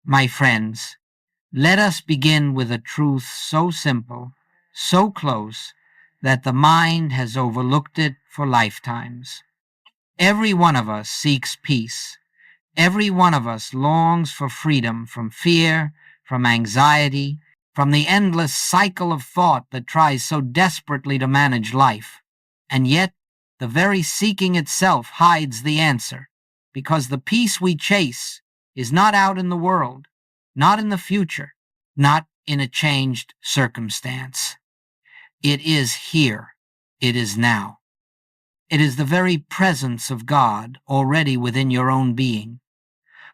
My friends, let us begin with a truth so simple, so close, that the mind has overlooked it for lifetimes. Every one of us seeks peace. Every one of us longs for freedom from fear, from anxiety, from the endless cycle of thought that tries so desperately to manage life. And yet, the very seeking itself hides the answer, because the peace we chase is not out in the world, not in the future, not in a changed circumstance. It is here. It is now. It is the very presence of God already within your own being.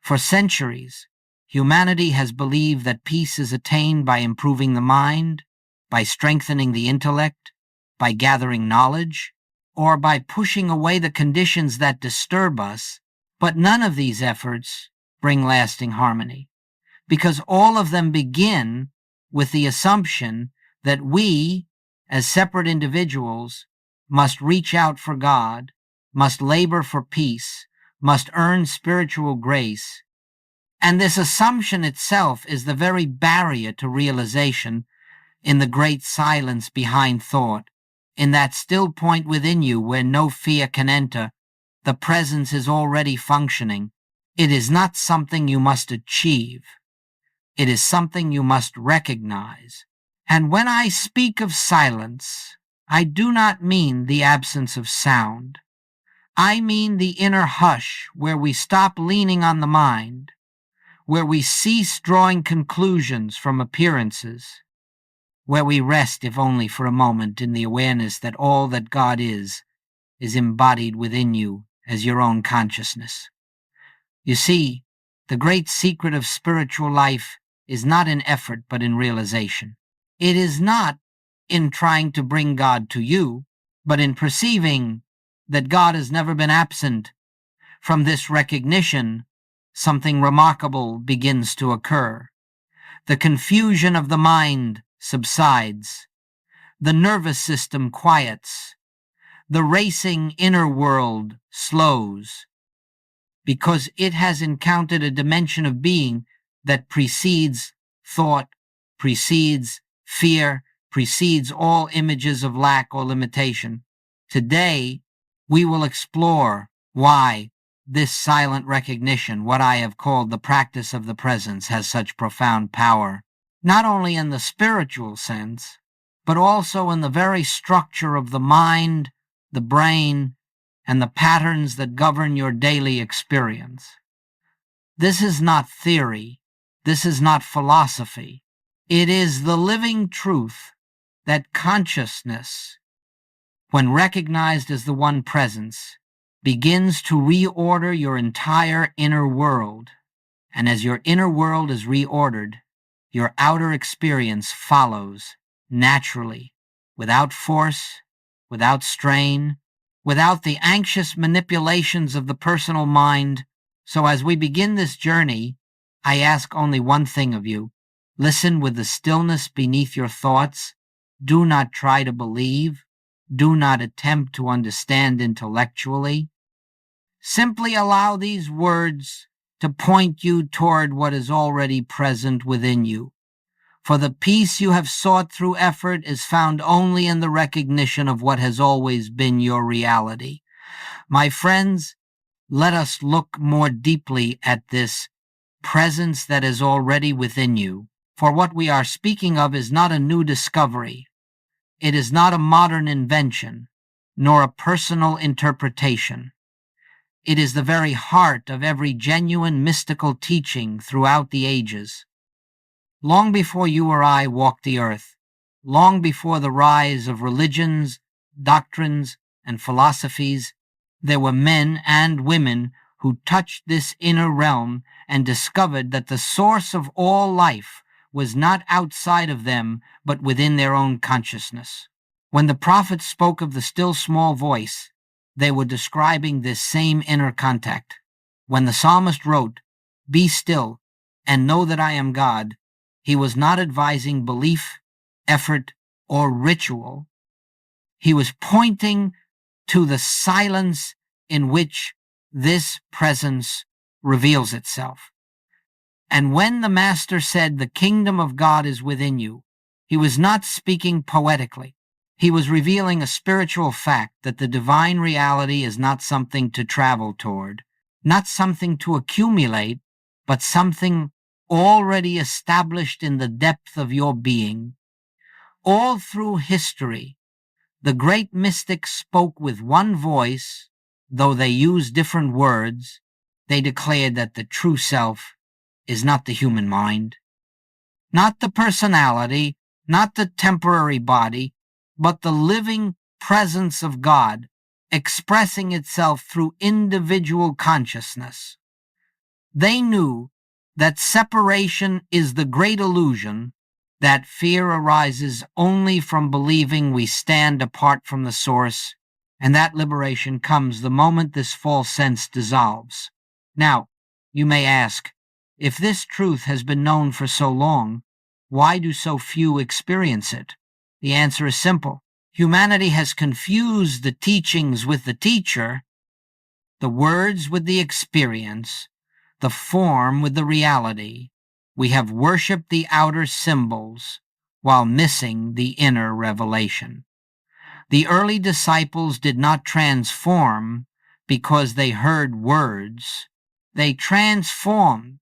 For centuries, humanity has believed that peace is attained by improving the mind, by strengthening the intellect, by gathering knowledge, or by pushing away the conditions that disturb us, but none of these efforts bring lasting harmony, because all of them begin with the assumption that we, as separate individuals, must reach out for God, must labor for peace, must earn spiritual grace. And this assumption itself is the very barrier to realization in the great silence behind thought, in that still point within you where no fear can enter. The presence is already functioning. It is not something you must achieve. It is something you must recognize. And when I speak of silence, I do not mean the absence of sound. I mean the inner hush where we stop leaning on the mind, where we cease drawing conclusions from appearances, where we rest, if only for a moment, in the awareness that all that God is embodied within you as your own consciousness. You see, the great secret of spiritual life is not in effort but in realization. It is not in trying to bring God to you, but in perceiving that God has never been absent. From this recognition, something remarkable begins to occur. The confusion of the mind subsides. The nervous system quiets. The racing inner world slows, because it has encountered a dimension of being that precedes thought, precedes fear, precedes all images of lack or limitation. Today, we will explore why this silent recognition, what I have called the practice of the presence, has such profound power, not only in the spiritual sense, but also in the very structure of the mind, the brain, and the patterns that govern your daily experience. This is not theory. This is not philosophy. It is the living truth that consciousness, when recognized as the one presence, begins to reorder your entire inner world. And as your inner world is reordered, your outer experience follows naturally, without force, without strain, without the anxious manipulations of the personal mind. So as we begin this journey, I ask only one thing of you. Listen with the stillness beneath your thoughts. Do not try to believe. Do not attempt to understand intellectually. Simply allow these words to point you toward what is already present within you. For the peace you have sought through effort is found only in the recognition of what has always been your reality. My friends, let us look more deeply at this presence that is already within you. For what we are speaking of is not a new discovery. It is not a modern invention, nor a personal interpretation. It is the very heart of every genuine mystical teaching throughout the ages. Long before you or I walked the earth, long before the rise of religions, doctrines, and philosophies, there were men and women who touched this inner realm and discovered that the source of all life was not outside of them, but within their own consciousness. When the prophets spoke of the still small voice, they were describing this same inner contact. When the psalmist wrote, "Be still and know that I am God," he was not advising belief, effort, or ritual. He was pointing to the silence in which this presence reveals itself. And when the Master said, "The kingdom of God is within you," he was not speaking poetically. He was revealing a spiritual fact that the divine reality is not something to travel toward, not something to accumulate, but something already established in the depth of your being. All through history, the great mystics spoke with one voice, though they used different words. They declared that the true self is not the human mind, not the personality, not the temporary body, but the living presence of God expressing itself through individual consciousness. They knew that separation is the great illusion, that fear arises only from believing we stand apart from the source, and that liberation comes the moment this false sense dissolves. Now, you may ask, if this truth has been known for so long, why do so few experience it? The answer is simple. Humanity has confused the teachings with the teacher, the words with the experience, the form with the reality. We have worshipped the outer symbols while missing the inner revelation. The early disciples did not transform because they heard words. They transformed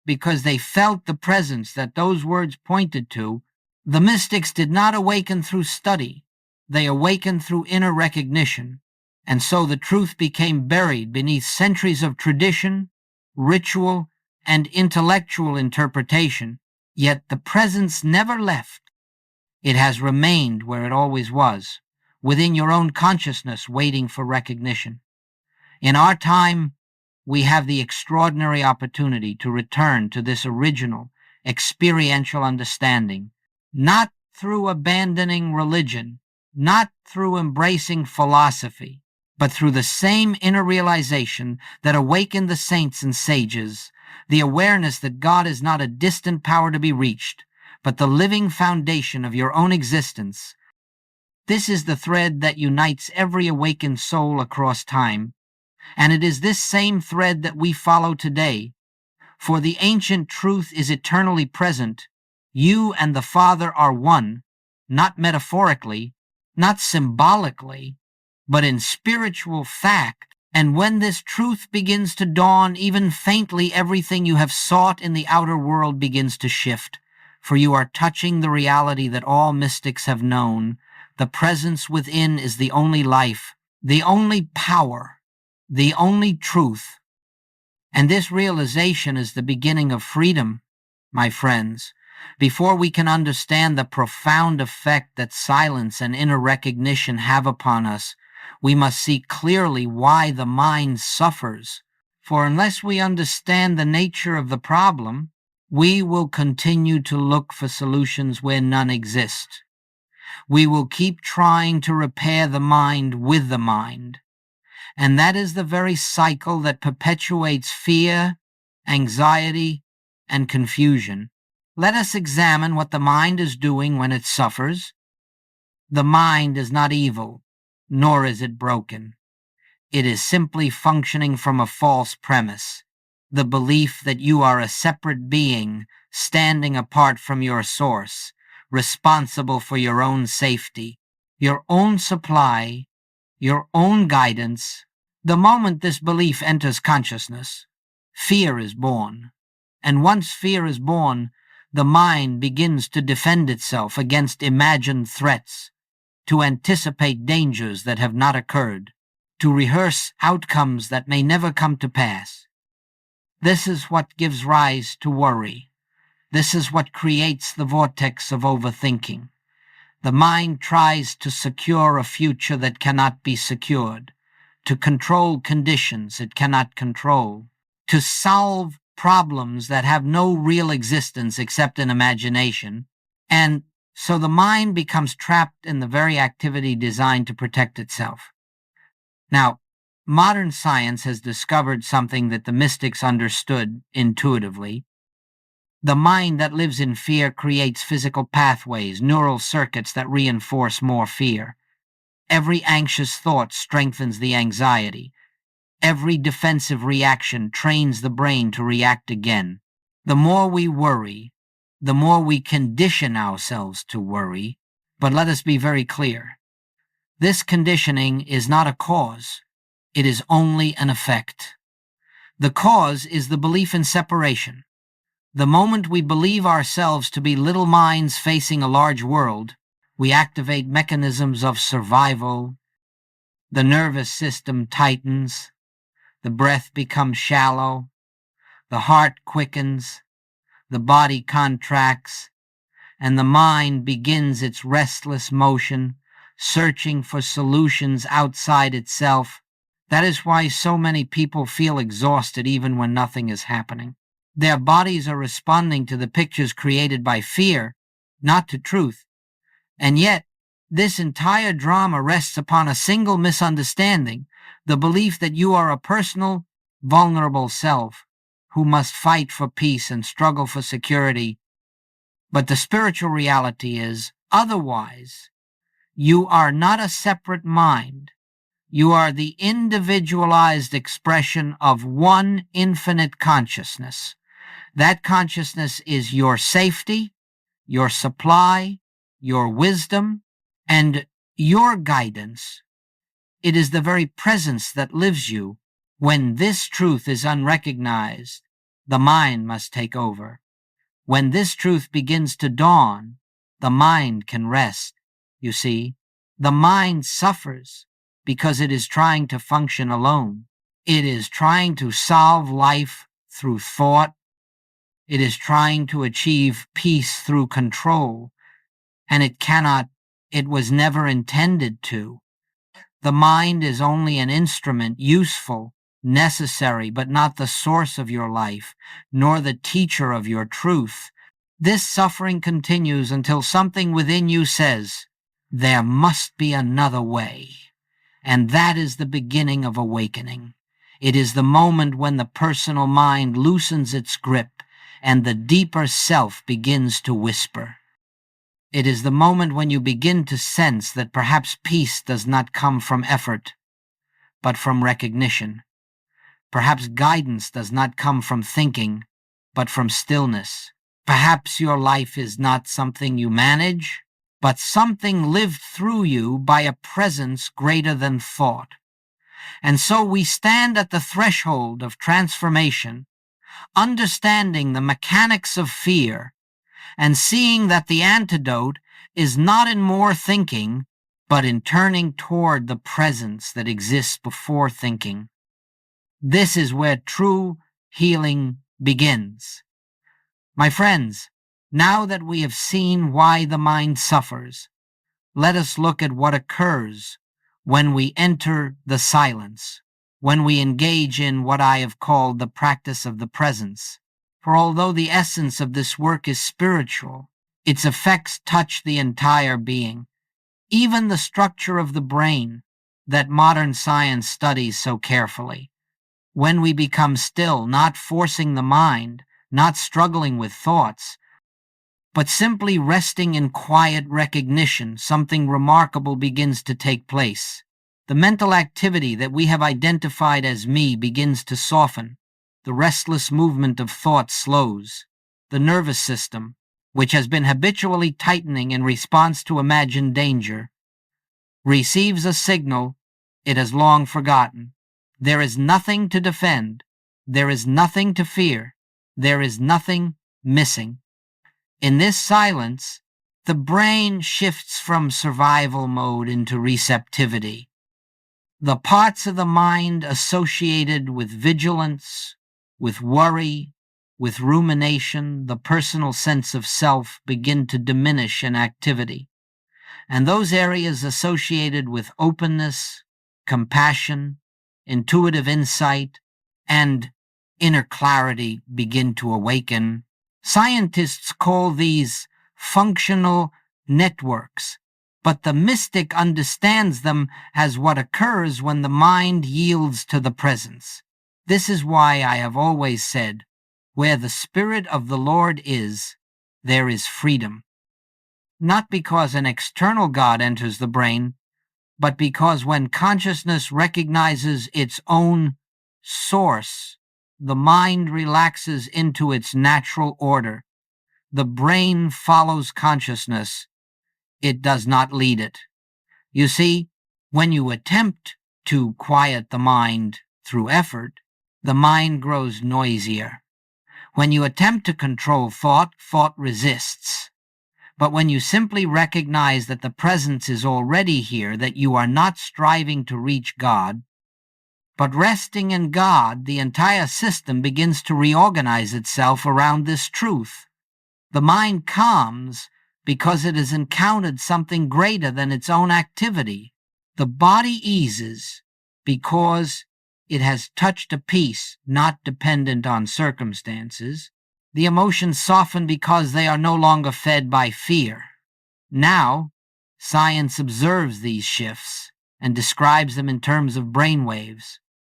because they felt the presence that those words pointed to. The mystics did not awaken through study. They awakened through inner recognition. And so the truth became buried beneath centuries of tradition, ritual, and intellectual interpretation. Yet the presence never left. It has remained where it always was, within your own consciousness, waiting for recognition. In our time, we have the extraordinary opportunity to return to this original, experiential understanding, not through abandoning religion, not through embracing philosophy, but through the same inner realization that awakened the saints and sages, the awareness that God is not a distant power to be reached, but the living foundation of your own existence. This is the thread that unites every awakened soul across time, and it is this same thread that we follow today. For the ancient truth is eternally present. You and the Father are one, not metaphorically, not symbolically, but in spiritual fact. And when this truth begins to dawn, even faintly, everything you have sought in the outer world begins to shift, for you are touching the reality that all mystics have known. The presence within is the only life, the only power, the only truth. And this realization is the beginning of freedom, my friends. Before we can understand the profound effect that silence and inner recognition have upon us, we must see clearly why the mind suffers. For unless we understand the nature of the problem, we will continue to look for solutions where none exist. We will keep trying to repair the mind with the mind. And that is the very cycle that perpetuates fear, anxiety, and confusion. Let us examine what the mind is doing when it suffers. The mind is not evil, nor is it broken. It is simply functioning from a false premise, the belief that you are a separate being standing apart from your source, responsible for your own safety, your own supply, your own guidance. The moment this belief enters consciousness, fear is born. And once fear is born, the mind begins to defend itself against imagined threats, to anticipate dangers that have not occurred, to rehearse outcomes that may never come to pass. This is what gives rise to worry. This is what creates the vortex of overthinking. The mind tries to secure a future that cannot be secured, to control conditions it cannot control, to solve problems that have no real existence except in imagination, and so the mind becomes trapped in the very activity designed to protect itself. Now, modern science has discovered something that the mystics understood intuitively. The mind that lives in fear creates physical pathways, neural circuits that reinforce more fear. Every anxious thought strengthens the anxiety. Every defensive reaction trains the brain to react again. The more we worry, the more we condition ourselves to worry. But let us be very clear. This conditioning is not a cause. It is only an effect. The cause is the belief in separation. The moment we believe ourselves to be little minds facing a large world, we activate mechanisms of survival. The nervous system tightens, the breath becomes shallow, the heart quickens, the body contracts, and the mind begins its restless motion, searching for solutions outside itself. That is why so many people feel exhausted even when nothing is happening. Their bodies are responding to the pictures created by fear, not to truth. And yet, this entire drama rests upon a single misunderstanding, the belief that you are a personal, vulnerable self who must fight for peace and struggle for security. But the spiritual reality is otherwise. You are not a separate mind. You are the individualized expression of one infinite consciousness. That consciousness is your safety, your supply, your wisdom, and your guidance. It is the very presence that lives you. When this truth is unrecognized, the mind must take over. When this truth begins to dawn, the mind can rest. You see, the mind suffers because it is trying to function alone. It is trying to solve life through thought. It is trying to achieve peace through control, and it cannot. It was never intended to. The mind is only an instrument, useful, necessary, but not the source of your life, nor the teacher of your truth. This suffering continues until something within you says, there must be another way. And that is the beginning of awakening. It is the moment when the personal mind loosens its grip and the deeper self begins to whisper. It is the moment when you begin to sense that perhaps peace does not come from effort, but from recognition. Perhaps guidance does not come from thinking, but from stillness. Perhaps your life is not something you manage, but something lived through you by a presence greater than thought. And so we stand at the threshold of transformation, understanding the mechanics of fear, and seeing that the antidote is not in more thinking, but in turning toward the presence that exists before thinking. This is where true healing begins. My friends, now that we have seen why the mind suffers, let us look at what occurs when we enter the silence, when we engage in what I have called the practice of the presence. For although the essence of this work is spiritual, its effects touch the entire being, even the structure of the brain that modern science studies so carefully. When we become still, not forcing the mind, not struggling with thoughts, but simply resting in quiet recognition, something remarkable begins to take place. The mental activity that we have identified as me begins to soften. The restless movement of thought slows. The nervous system, which has been habitually tightening in response to imagined danger, receives a signal it has long forgotten. There is nothing to defend. There is nothing to fear. There is nothing missing. In this silence, the brain shifts from survival mode into receptivity. The parts of the mind associated with vigilance, with worry, with rumination, the personal sense of self begin to diminish in activity. And those areas associated with openness, compassion, intuitive insight, and inner clarity begin to awaken. Scientists call these functional networks, but the mystic understands them as what occurs when the mind yields to the presence. This is why I have always said, where the Spirit of the Lord is, there is freedom. Not because an external God enters the brain, but because when consciousness recognizes its own source, the mind relaxes into its natural order. The brain follows consciousness. It does not lead it. You see, when you attempt to quiet the mind through effort, the mind grows noisier. When you attempt to control thought, thought resists. But when you simply recognize that the presence is already here, that you are not striving to reach God, but resting in God, the entire system begins to reorganize itself around this truth. The mind calms because it has encountered something greater than its own activity. The body eases because it has touched a peace not dependent on circumstances. The emotions soften because they are no longer fed by fear. Now, science observes these shifts and describes them in terms of brainwaves,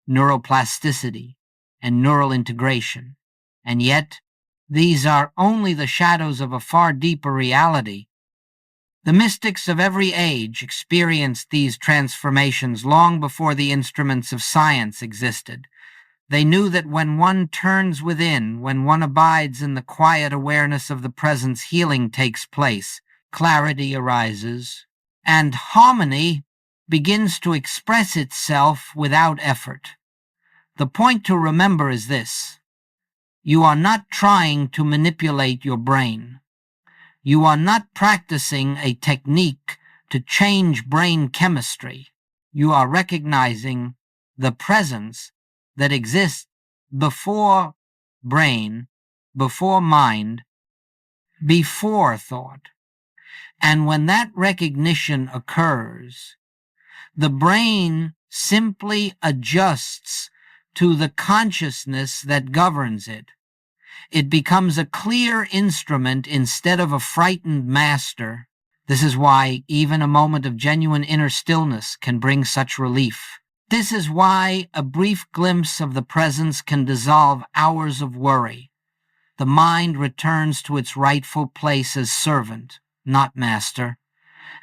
neuroplasticity, and neural integration. And yet, these are only the shadows of a far deeper reality. The mystics of every age experienced these transformations long before the instruments of science existed. They knew that when one turns within, when one abides in the quiet awareness of the presence, healing takes place, clarity arises, and harmony begins to express itself without effort. The point to remember is this: you are not trying to manipulate your brain. You are not practicing a technique to change brain chemistry. You are recognizing the presence that exists before brain, before mind, before thought. And when that recognition occurs, the brain simply adjusts to the consciousness that governs it. It becomes a clear instrument instead of a frightened master. This is why even a moment of genuine inner stillness can bring such relief. This is why a brief glimpse of the presence can dissolve hours of worry. The mind returns to its rightful place as servant, not master,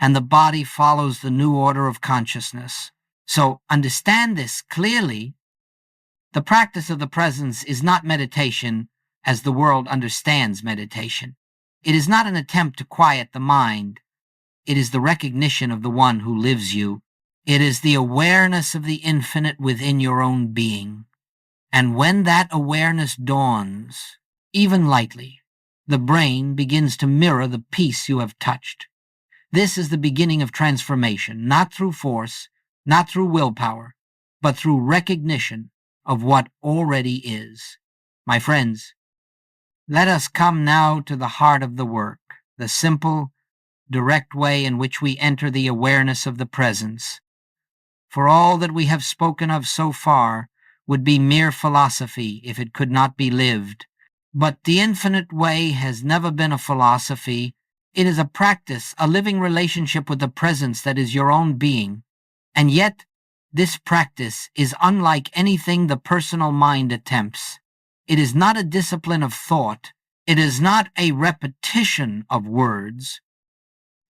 and the body follows the new order of consciousness. So understand this clearly. The practice of the presence is not meditation as the world understands meditation. It is not an attempt to quiet the mind. It is the recognition of the one who lives you. It is the awareness of the infinite within your own being. And when that awareness dawns, even lightly, the brain begins to mirror the peace you have touched. This is the beginning of transformation, not through force, not through willpower, but through recognition of what already is. My friends, let us come now to the heart of the work, the simple, direct way in which we enter the awareness of the presence. For all that we have spoken of so far would be mere philosophy if it could not be lived. But the infinite way has never been a philosophy. It is a practice, a living relationship with the presence that is your own being. And yet, this practice is unlike anything the personal mind attempts. It is not a discipline of thought. It is not a repetition of words.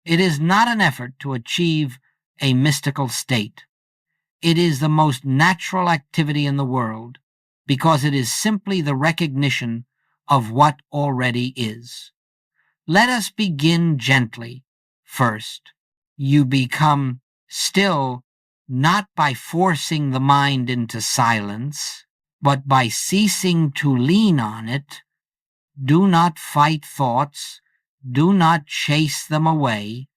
It is not an effort to achieve a mystical state. It is the most natural activity in the world, because it is simply the recognition of what already is. Let us begin gently. First, you become still not by forcing the mind into silence, but by ceasing to lean on it. Do not fight thoughts. Do not chase them away.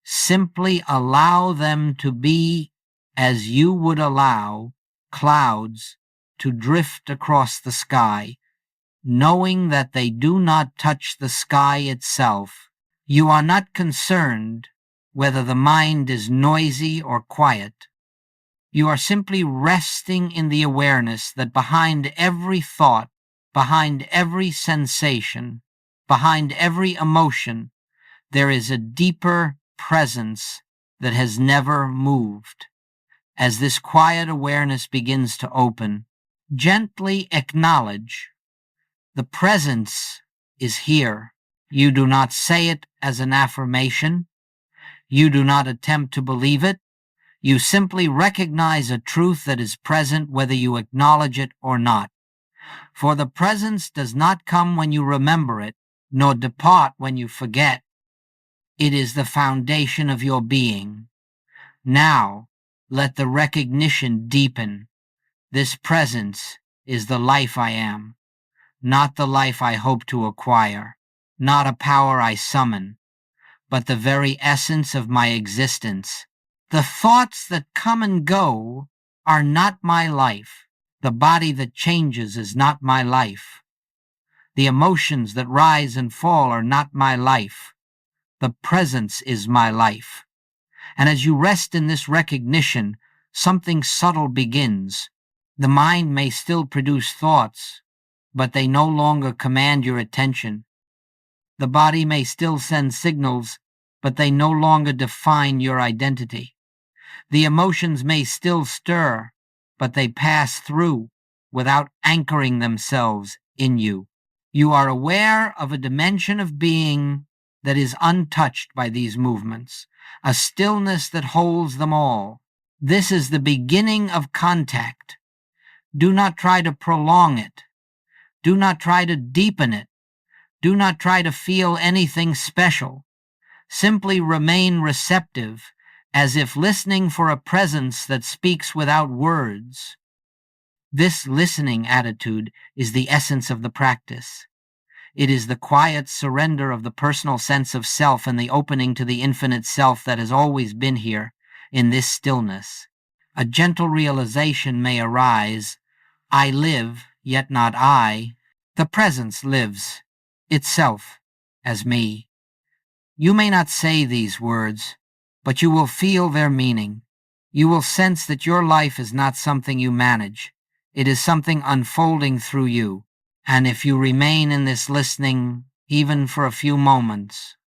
Simply allow them to be as you would allow clouds to drift across the sky, knowing that they do not touch the sky itself. You are not concerned whether the mind is noisy or quiet. You are simply resting in the awareness that behind every thought, behind every sensation, behind every emotion, there is a deeper presence that has never moved. As this quiet awareness begins to open, gently acknowledge the presence is here. You do not say it as an affirmation. You do not attempt to believe it. You simply recognize a truth that is present whether you acknowledge it or not. For the presence does not come when you remember it, nor depart when you forget. It is the foundation of your being. Now, let the recognition deepen. This presence is the life I am, not the life I hope to acquire, not a power I summon, but the very essence of my existence. The thoughts that come and go are not my life. The body that changes is not my life. The emotions that rise and fall are not my life. The presence is my life. And as you rest in this recognition, something subtle begins. The mind may still produce thoughts, but they no longer command your attention. The body may still send signals, but they no longer define your identity. The emotions may still stir, but they pass through without anchoring themselves in you. You are aware of a dimension of being that is untouched by these movements, a stillness that holds them all. This is the beginning of contact. Do not try to prolong it. Do not try to deepen it. Do not try to feel anything special. Simply remain receptive, as if listening for a presence that speaks without words. This listening attitude is the essence of the practice. It is the quiet surrender of the personal sense of self and the opening to the infinite self that has always been here in this stillness. A gentle realization may arise, I live, yet not I. The presence lives, itself, as me. You may not say these words, but you will feel their meaning. You will sense that your life is not something you manage. It is something unfolding through you. And if you remain in this listening, even for a few moments,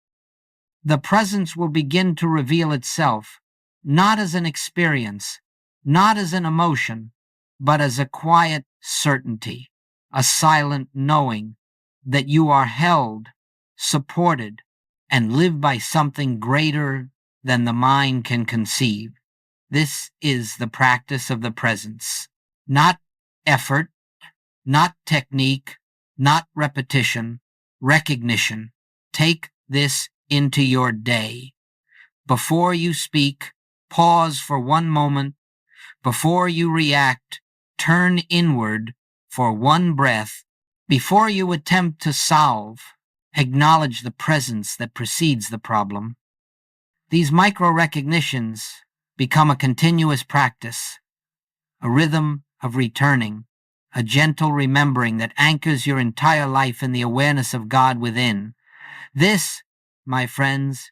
the presence will begin to reveal itself, not as an experience, not as an emotion, but as a quiet certainty, a silent knowing that you are held, supported, and live by something greater than the mind can conceive. This is the practice of the presence, not effort, not technique, not repetition, recognition. Take this into your day. Before you speak, pause for one moment. Before you react, turn inward for one breath. Before you attempt to solve, acknowledge the presence that precedes the problem. These micro-recognitions become a continuous practice, a rhythm of returning, a gentle remembering that anchors your entire life in the awareness of God within. This, my friends,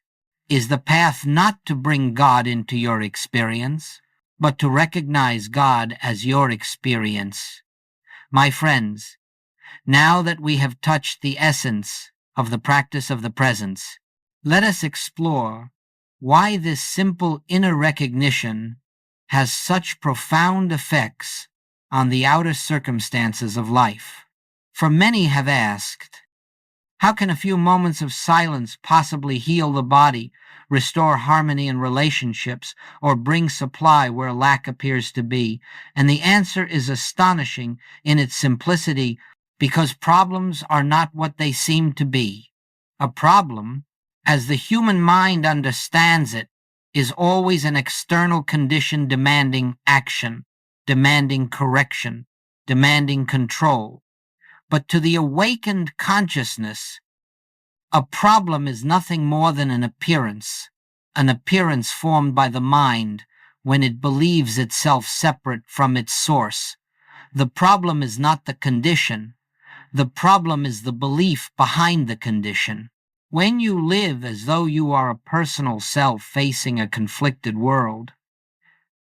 is the path not to bring God into your experience, but to recognize God as your experience. My friends, now that we have touched the essence of the practice of the presence, let us explore why this simple inner recognition has such profound effects on the outer circumstances of life. For many have asked, how can a few moments of silence possibly heal the body, restore harmony in relationships, or bring supply where lack appears to be? And the answer is astonishing in its simplicity, because problems are not what they seem to be. A problem, as the human mind understands it, is always an external condition demanding action, demanding correction, demanding control. But to the awakened consciousness, a problem is nothing more than an appearance formed by the mind when it believes itself separate from its source. The problem is not the condition. The problem is the belief behind the condition. When you live as though you are a personal self facing a conflicted world,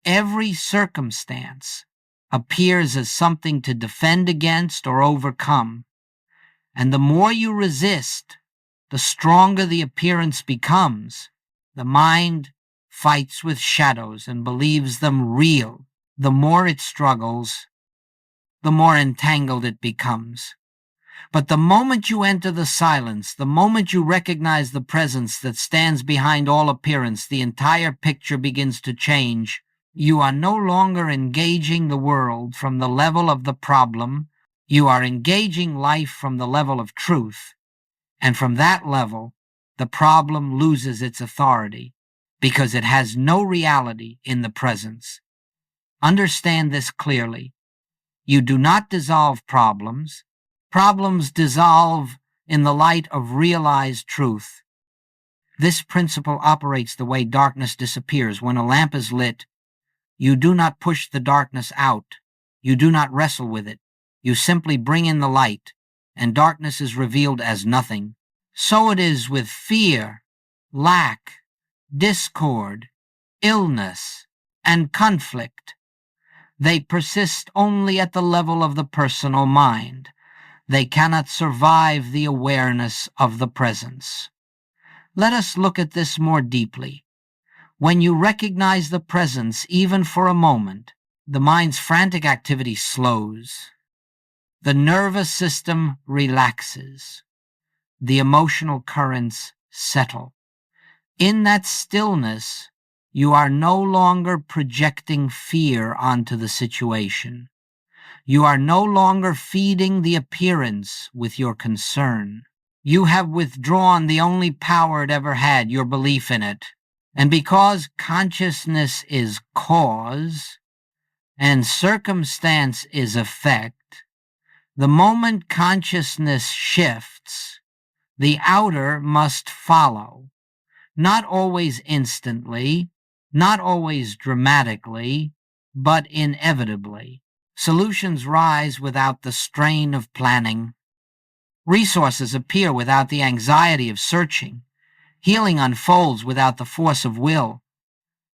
every circumstance appears as something to defend against or overcome. And the more you resist, the stronger the appearance becomes. The mind fights with shadows and believes them real. The more it struggles, the more entangled it becomes. But the moment you enter the silence, the moment you recognize the presence that stands behind all appearance, the entire picture begins to change. You are no longer engaging the world from the level of the problem. You are engaging life from the level of truth, and from that level, the problem loses its authority because it has no reality in the presence. Understand this clearly. You do not dissolve problems. Problems dissolve in the light of realized truth. This principle operates the way darkness disappears. When a lamp is lit, you do not push the darkness out. You do not wrestle with it. You simply bring in the light, and darkness is revealed as nothing. So it is with fear, lack, discord, illness, and conflict. They persist only at the level of the personal mind. They cannot survive the awareness of the presence. Let us look at this more deeply. When you recognize the presence, even for a moment, the mind's frantic activity slows. The nervous system relaxes. The emotional currents settle. In that stillness, you are no longer projecting fear onto the situation. You are no longer feeding the appearance with your concern. You have withdrawn the only power it ever had, your belief in it. And because consciousness is cause and circumstance is effect, the moment consciousness shifts, the outer must follow. Not always instantly, not always dramatically, but inevitably. Solutions rise without the strain of planning. Resources appear without the anxiety of searching. Healing unfolds without the force of will.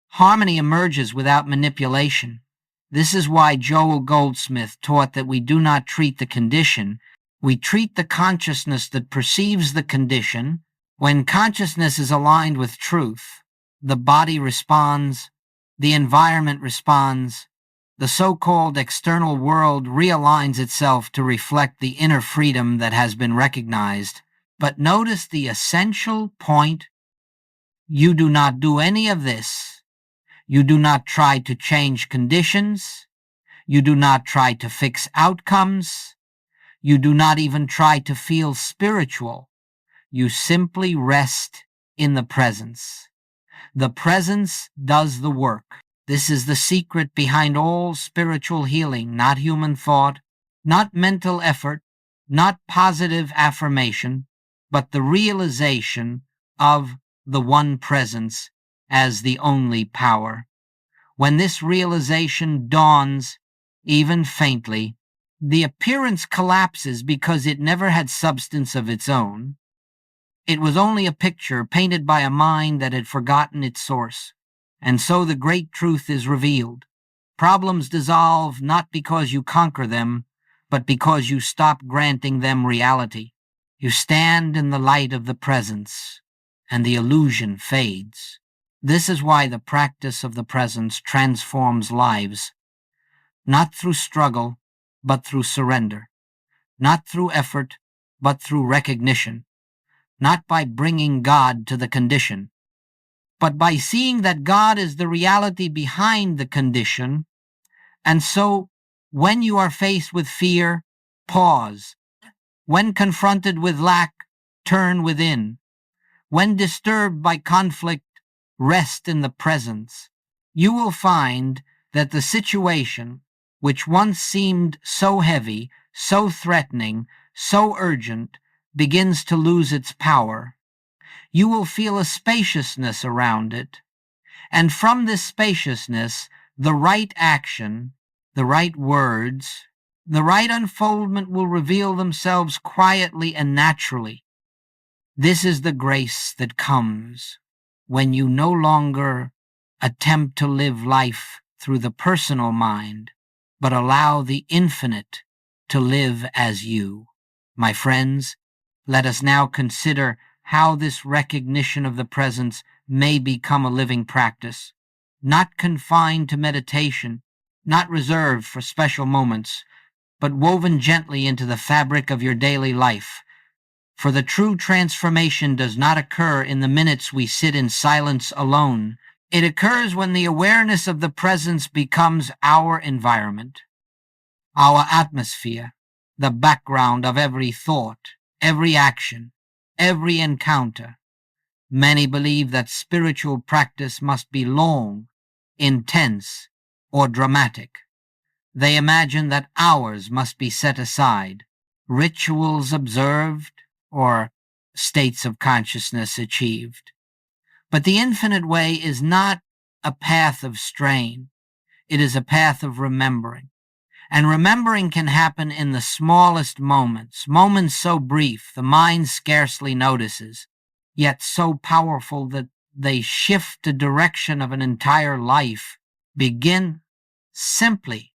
Harmony emerges without manipulation. This is why Joel Goldsmith taught that we do not treat the condition, we treat the consciousness that perceives the condition. When consciousness is aligned with truth, the body responds, the environment responds, the so-called external world realigns itself to reflect the inner freedom that has been recognized. But notice the essential point. You do not do any of this. You do not try to change conditions. You do not try to fix outcomes. You do not even try to feel spiritual. You simply rest in the presence. The presence does the work. This is the secret behind all spiritual healing, not human thought, not mental effort, not positive affirmation, but the realization of the one presence as the only power. When this realization dawns, even faintly, the appearance collapses because it never had substance of its own. It was only a picture painted by a mind that had forgotten its source. And so the great truth is revealed. Problems dissolve not because you conquer them, but because you stop granting them reality. You stand in the light of the presence, and the illusion fades. This is why the practice of the presence transforms lives, not through struggle, but through surrender, not through effort, but through recognition, not by bringing God to the condition, but by seeing that God is the reality behind the condition. And so, when you are faced with fear, pause. When confronted with lack, turn within. When disturbed by conflict, rest in the presence. You will find that the situation, which once seemed so heavy, so threatening, so urgent, begins to lose its power. You will feel a spaciousness around it. And from this spaciousness, the right action, the right words, the right unfoldment will reveal themselves quietly and naturally. This is the grace that comes when you no longer attempt to live life through the personal mind, but allow the infinite to live as you. My friends, let us now consider how this recognition of the presence may become a living practice, not confined to meditation, not reserved for special moments, but woven gently into the fabric of your daily life. For the true transformation does not occur in the minutes we sit in silence alone. It occurs when the awareness of the presence becomes our environment, our atmosphere, the background of every thought, every action, every encounter. Many believe that spiritual practice must be long, intense, or dramatic. They imagine that hours must be set aside, rituals observed, or states of consciousness achieved. But the infinite way is not a path of strain. It is a path of remembering. And remembering can happen in the smallest moments, moments so brief the mind scarcely notices, yet so powerful that they shift the direction of an entire life. Begin simply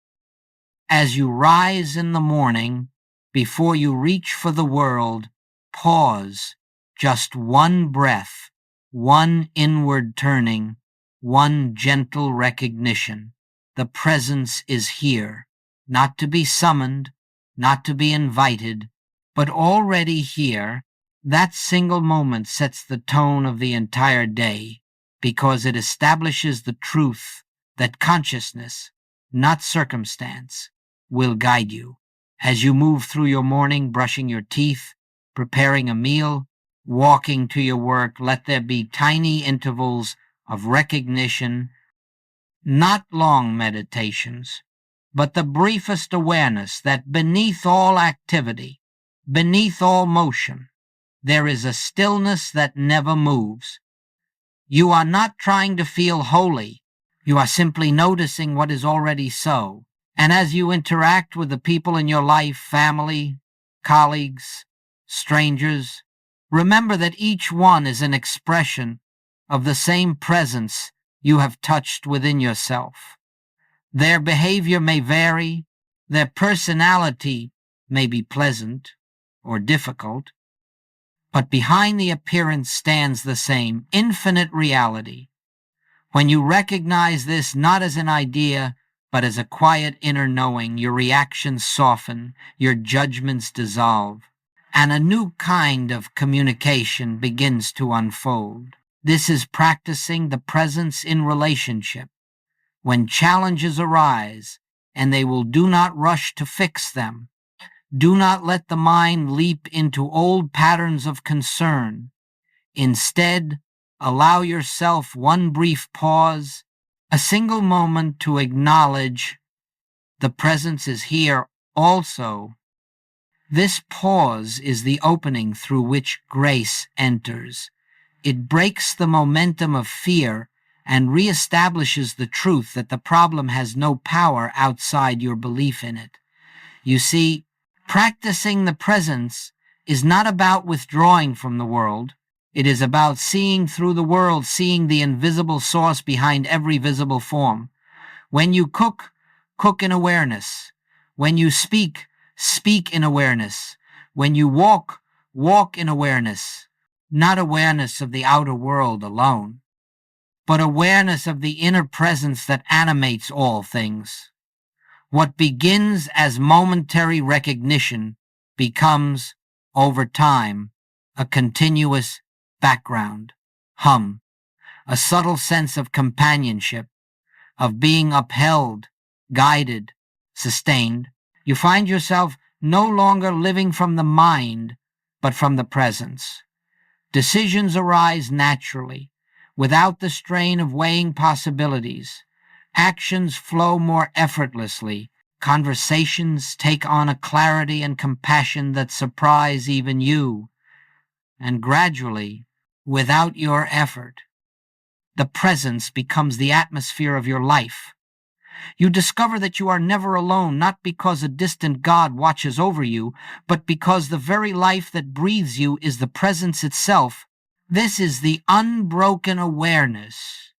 as you rise in the morning. Before you reach for the world, pause, just one breath, one inward turning, one gentle recognition. The presence is here, not to be summoned, not to be invited, but already here. That single moment sets the tone of the entire day, because it establishes the truth that consciousness, not circumstance, will guide you. As you move through your morning, brushing your teeth, preparing a meal, walking to your work, let there be tiny intervals of recognition, not long meditations, but the briefest awareness that beneath all activity, beneath all motion, there is a stillness that never moves. You are not trying to feel holy. You are simply noticing what is already so. And as you interact with the people in your life, family, colleagues, strangers, remember that each one is an expression of the same presence you have touched within yourself. Their behavior may vary, their personality may be pleasant or difficult, but behind the appearance stands the same infinite reality. When you recognize this not as an idea, but as a quiet inner knowing, your reactions soften, your judgments dissolve, and a new kind of communication begins to unfold. This is practicing the presence in relationship. When challenges arise, and do not rush to fix them. Do not let the mind leap into old patterns of concern. Instead, allow yourself one brief pause, a single moment to acknowledge the presence is here also. This pause is the opening through which grace enters. It breaks the momentum of fear and reestablishes the truth that the problem has no power outside your belief in it. You see, practicing the presence is not about withdrawing from the world. It is about seeing through the world, seeing the invisible source behind every visible form. When you cook, cook in awareness. When you speak, speak in awareness. When you walk, walk in awareness. Not awareness of the outer world alone, but awareness of the inner presence that animates all things. What begins as momentary recognition becomes, over time, a continuous background hum, a subtle sense of companionship, of being upheld, guided, sustained. You find yourself no longer living from the mind, but from the presence. Decisions arise naturally, without the strain of weighing possibilities. Actions flow more effortlessly. Conversations take on a clarity and compassion that surprise even you. And gradually, without your effort, the presence becomes the atmosphere of your life. You discover that you are never alone, not because a distant God watches over you, but because the very life that breathes you is the presence itself. This is the unbroken awareness,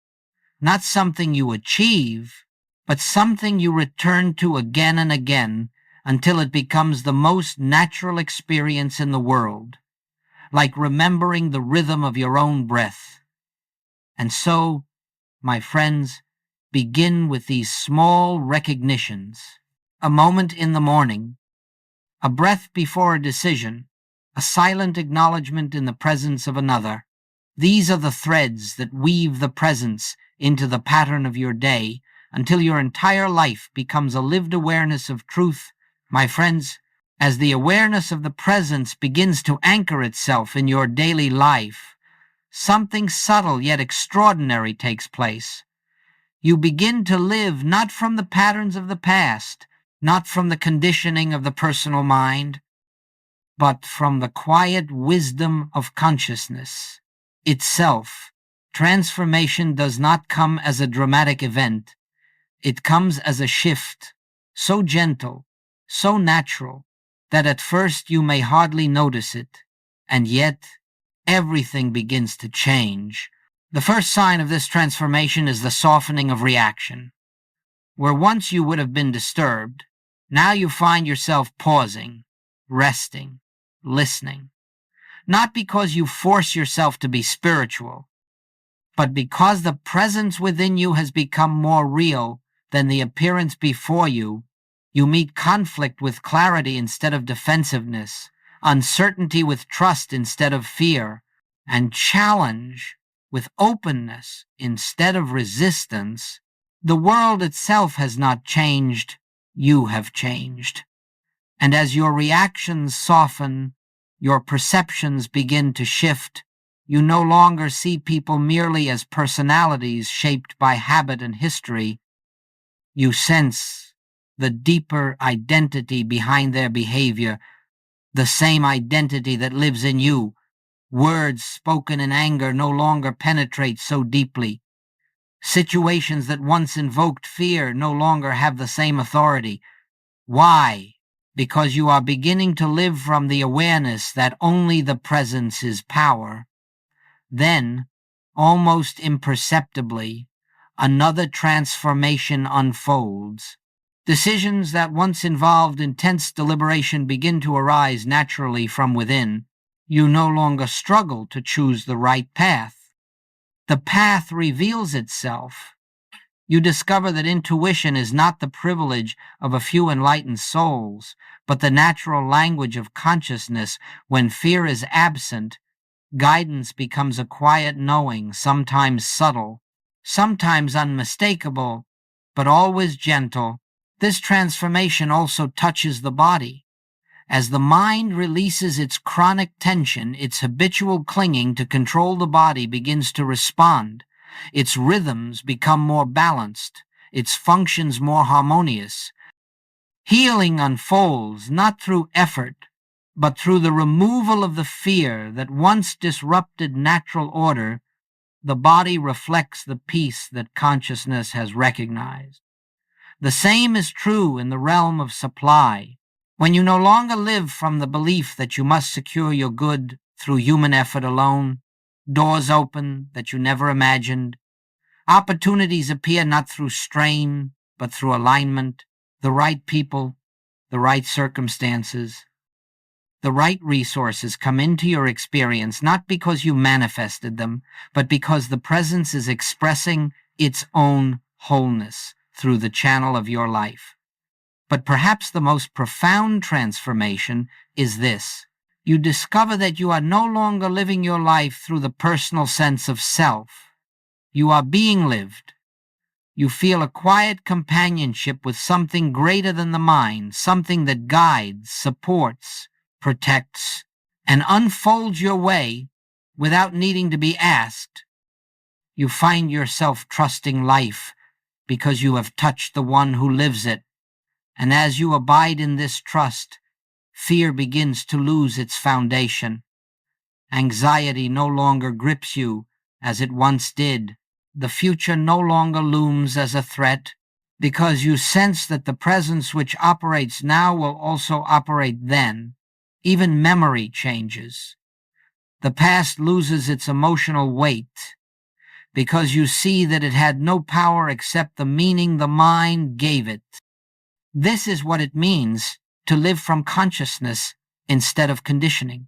not something you achieve, but something you return to again and again until it becomes the most natural experience in the world, like remembering the rhythm of your own breath. And so, my friends, begin with these small recognitions. A moment in the morning, a breath before a decision, a silent acknowledgement in the presence of another. These are the threads that weave the presence into the pattern of your day until your entire life becomes a lived awareness of truth. My friends, As the awareness of the presence begins to anchor itself in your daily life, something subtle yet extraordinary takes place. You begin to live not from the patterns of the past, not from the conditioning of the personal mind, but from the quiet wisdom of consciousness itself. Transformation does not come as a dramatic event. It comes as a shift, so gentle, so natural, that at first you may hardly notice it, and yet everything begins to change. The first sign of this transformation is the softening of reaction. Where once you would have been disturbed, now you find yourself pausing, resting, listening. Not because you force yourself to be spiritual, but because the presence within you has become more real than the appearance before you. You meet conflict with clarity instead of defensiveness, uncertainty with trust instead of fear, and challenge with openness instead of resistance. The world itself has not changed, you have changed. And as your reactions soften, your perceptions begin to shift. You no longer see people merely as personalities shaped by habit and history. You sense the deeper identity behind their behavior, the same identity that lives in you. Words spoken in anger no longer penetrate so deeply. Situations that once invoked fear no longer have the same authority. Why? Because you are beginning to live from the awareness that only the presence is power. Then, almost imperceptibly, another transformation unfolds. Decisions that once involved intense deliberation begin to arise naturally from within. You no longer struggle to choose the right path. The path reveals itself. You discover that intuition is not the privilege of a few enlightened souls, but the natural language of consciousness. When fear is absent, guidance becomes a quiet knowing, sometimes subtle, sometimes unmistakable, but always gentle. This transformation also touches the body. As the mind releases its chronic tension, its habitual clinging to control the body begins to respond. Its rhythms become more balanced, its functions more harmonious. Healing unfolds not through effort, but through the removal of the fear that once disrupted natural order. The body reflects the peace that consciousness has recognized. The same is true in the realm of supply. When you no longer live from the belief that you must secure your good through human effort alone, doors open that you never imagined. Opportunities appear not through strain, but through alignment, the right people, the right circumstances. The right resources come into your experience not because you manifested them, but because the presence is expressing its own wholeness through the channel of your life. But perhaps the most profound transformation is this. You discover that you are no longer living your life through the personal sense of self. You are being lived. You feel a quiet companionship with something greater than the mind, something that guides, supports, protects, and unfolds your way without needing to be asked. You find yourself trusting life because you have touched the one who lives it. And as you abide in this trust, fear begins to lose its foundation. Anxiety no longer grips you as it once did. The future no longer looms as a threat because you sense that the presence which operates now will also operate then. Even memory changes. The past loses its emotional weight because you see that it had no power except the meaning the mind gave it. This is what it means to live from consciousness instead of conditioning.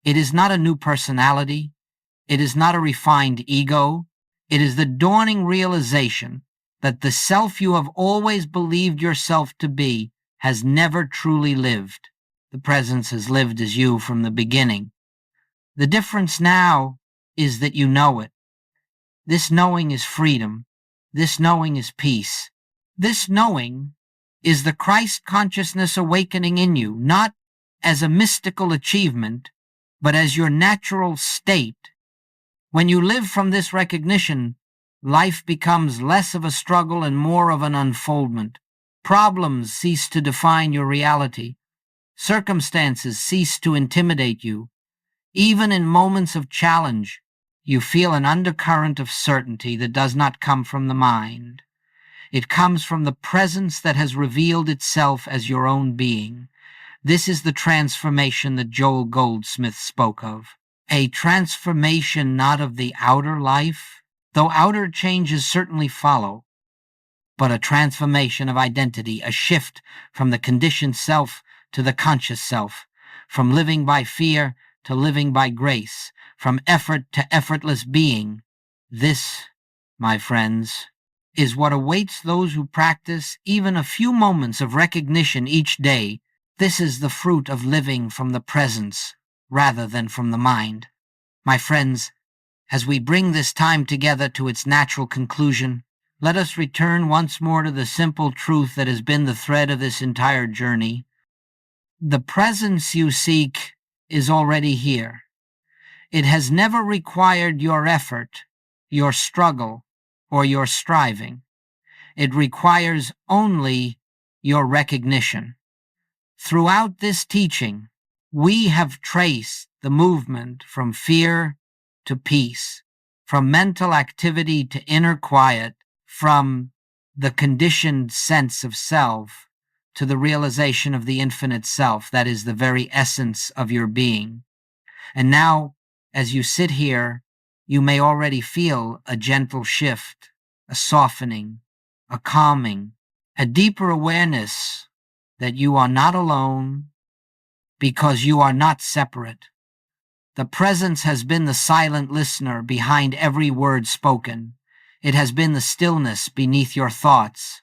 It is not a new personality. It is not a refined ego. It is the dawning realization that the self you have always believed yourself to be has never truly lived. The presence has lived as you from the beginning. The difference now is that you know it. This knowing is freedom. This knowing is peace. This knowing is the Christ consciousness awakening in you, not as a mystical achievement, but as your natural state. When you live from this recognition, life becomes less of a struggle and more of an unfoldment. Problems cease to define your reality. Circumstances cease to intimidate you. Even in moments of challenge, you feel an undercurrent of certainty that does not come from the mind. It comes from the presence that has revealed itself as your own being. This is the transformation that Joel Goldsmith spoke of. A transformation not of the outer life, though outer changes certainly follow, but a transformation of identity, a shift from the conditioned self to the conscious self, from living by fear to living by grace, from effort to effortless being. This, my friends, is what awaits those who practice even a few moments of recognition each day. This is the fruit of living from the presence rather than from the mind. My friends, as we bring this time together to its natural conclusion, let us return once more to the simple truth that has been the thread of this entire journey. The presence you seek is already here. It has never required your effort, your struggle, or your striving. It requires only your recognition. Throughout this teaching, we have traced the movement from fear to peace, from mental activity to inner quiet, from the conditioned sense of self to the realization of the infinite self that is the very essence of your being. And now, as you sit here, you may already feel a gentle shift, a softening, a calming, a deeper awareness that you are not alone because you are not separate. The presence has been the silent listener behind every word spoken. It has been the stillness beneath your thoughts.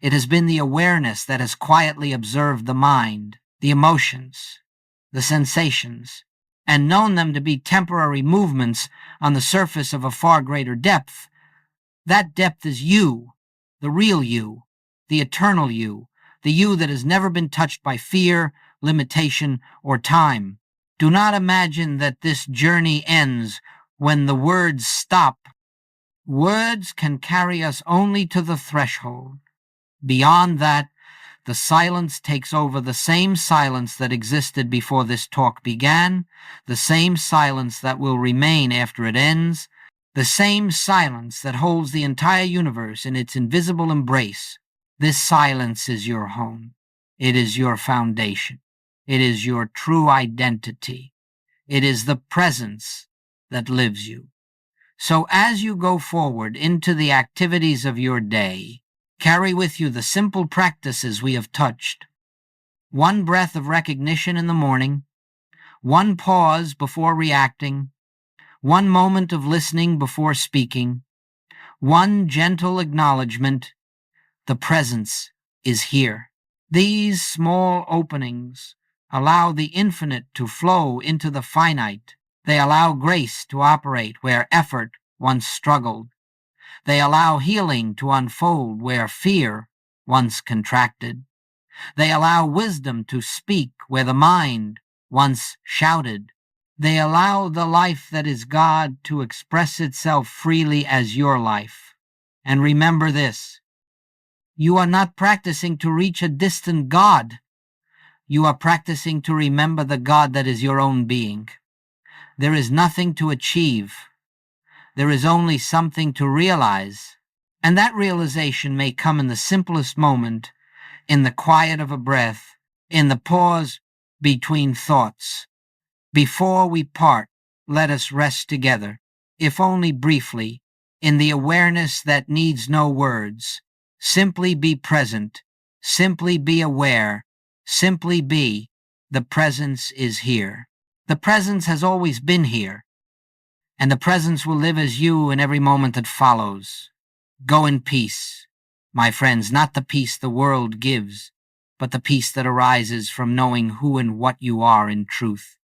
It has been the awareness that has quietly observed the mind, the emotions, the sensations, and known them to be temporary movements on the surface of a far greater depth. That depth is you, the real you, the eternal you, the you that has never been touched by fear, limitation, or time. Do not imagine that this journey ends when the words stop. Words can carry us only to the threshold. Beyond that, the silence takes over, the same silence that existed before this talk began, the same silence that will remain after it ends, the same silence that holds the entire universe in its invisible embrace. This silence is your home. It is your foundation. It is your true identity. It is the presence that lives you. So as you go forward into the activities of your day, carry with you the simple practices we have touched. One breath of recognition in the morning, one pause before reacting, one moment of listening before speaking, one gentle acknowledgement. The presence is here. These small openings allow the infinite to flow into the finite. They allow grace to operate where effort once struggled. They allow healing to unfold where fear once contracted. They allow wisdom to speak where the mind once shouted. They allow the life that is God to express itself freely as your life. And remember this: you are not practicing to reach a distant God. You are practicing to remember the God that is your own being. There is nothing to achieve. There is only something to realize, and that realization may come in the simplest moment, in the quiet of a breath, in the pause between thoughts. Before we part, let us rest together, if only briefly, in the awareness that needs no words. Simply be present, simply be aware, simply be. The presence is here. The presence has always been here, and the presence will live as you in every moment that follows. Go in peace, my friends, not the peace the world gives, but the peace that arises from knowing who and what you are in truth.